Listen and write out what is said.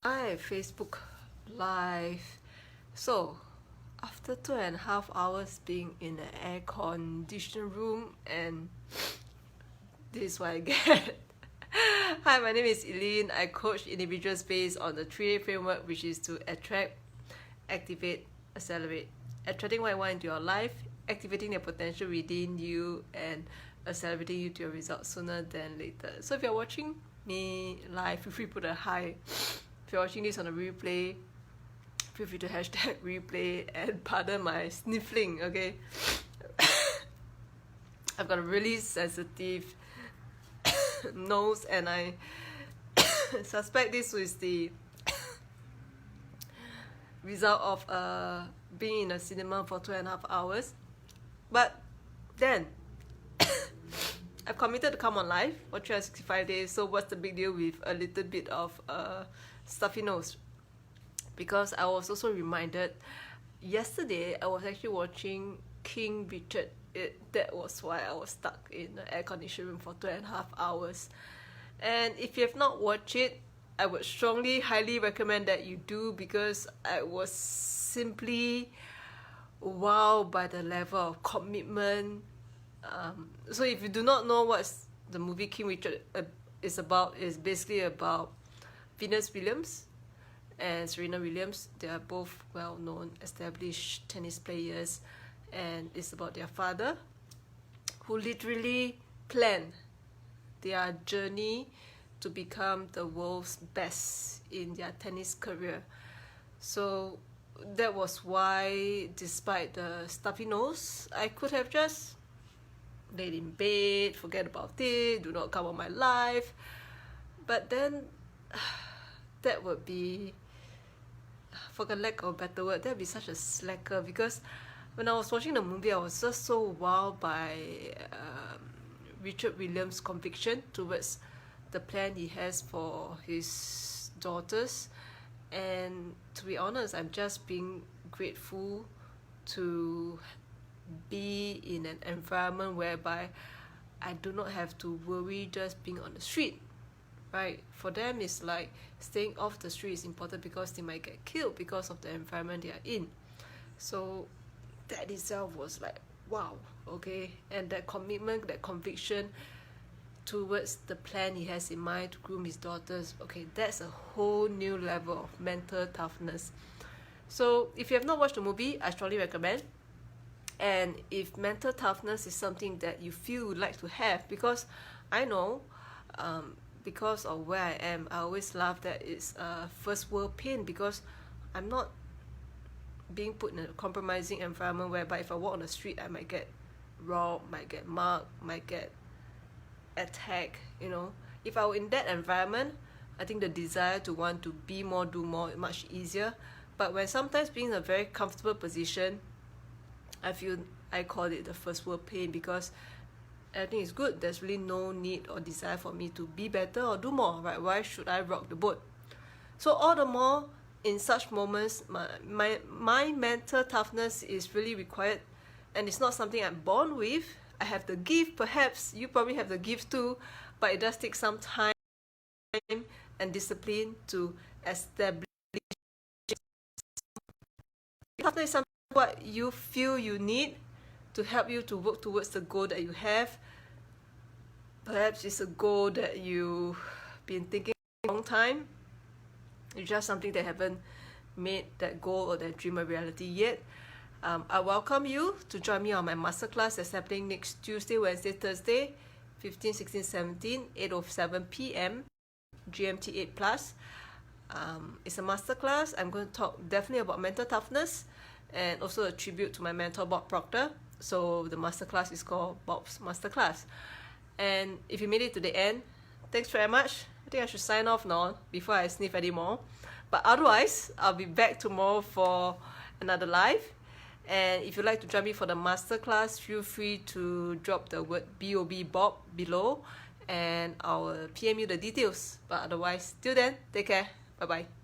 Hi, Facebook Live. So, after 2.5 hours being in an air-conditioned room, and this is what I get. Hi, my name is Eileen. I coach individuals based on the 3A framework, which is to attract, activate, accelerate. Attracting what you want into your life, activating the potential within you, and accelerating you to your results sooner than later. So if you're watching me live, feel free to put a hi. If you're watching this on a replay, feel free to hashtag replay and pardon my sniffling, okay? I've got a really sensitive nose, and I suspect this was the result of being in a cinema for 2.5 hours. But then I've committed to come on live for 365 days, so what's the big deal with a little bit of stuffy nose? Because I was also reminded yesterday I was actually watching King Richard. That was why I was stuck in the air conditioned room for 2.5 hours. And if you have not watched it, I would strongly, highly recommend that you do, because I was simply wowed by the level of commitment. So if you do not know what the movie King Richard is about, it's basically about Venus Williams and Serena Williams. They are both well-known, established tennis players, and it's about their father, who literally planned their journey to become the world's best in their tennis career. So that was why, despite the stuffy nose, I could have just laid in bed, forget about it, do not come on my live. But then that would be, for the lack of a better word, that would be such a slacker, because when I was watching the movie, I was just so wowed by Richard Williams' conviction towards the plan he has for his daughters. And to be honest, I'm just being grateful to be in an environment whereby I do not have to worry just being on the street, right? For them, it's like staying off the street is important because they might get killed because of the environment they are in. So that itself was like, wow, okay? And that commitment, that conviction towards the plan he has in mind to groom his daughters, okay, that's a whole new level of mental toughness. So if you have not watched the movie, I strongly recommend. And if mental toughness is something that you feel you'd like to have, because I know, because of where I am, I always laugh that it's first world pain, because I'm not being put in a compromising environment whereby if I walk on the street, I might get robbed, might get mugged, might get attacked, you know. If I were in that environment, I think the desire to want to be more, do more is much easier. But when sometimes being in a very comfortable position, I call it the first world pain, because everything is good. There's really no need or desire for me to be better or do more, right? Why should I rock the boat? So all the more in such moments, my mental toughness is really required, and it's not something I'm born with. I have the gift, perhaps you probably have the gift too, but it does take some time and discipline to establish. Toughness is something what you feel you need to help you to work towards the goal that you have. Perhaps it's a goal that you've been thinking for a long time. It's just something that haven't made that goal or that dream a reality yet. I welcome you to join me on my masterclass that's happening next Tuesday, Wednesday, Thursday, 15, 16, 17, 8:07 p.m. GMT 8+. It's a masterclass. I'm going to talk definitely about mental toughness, and also a tribute to my mentor, Bob Proctor. So the masterclass is called Bob's Masterclass. And if you made it to the end, thanks very much. I think I should sign off now before I sniff anymore. But otherwise, I'll be back tomorrow for another live. And if you'd like to join me for the masterclass, feel free to drop the word BOB Bob below, and I'll PM you the details. But otherwise, till then, take care. Bye-bye.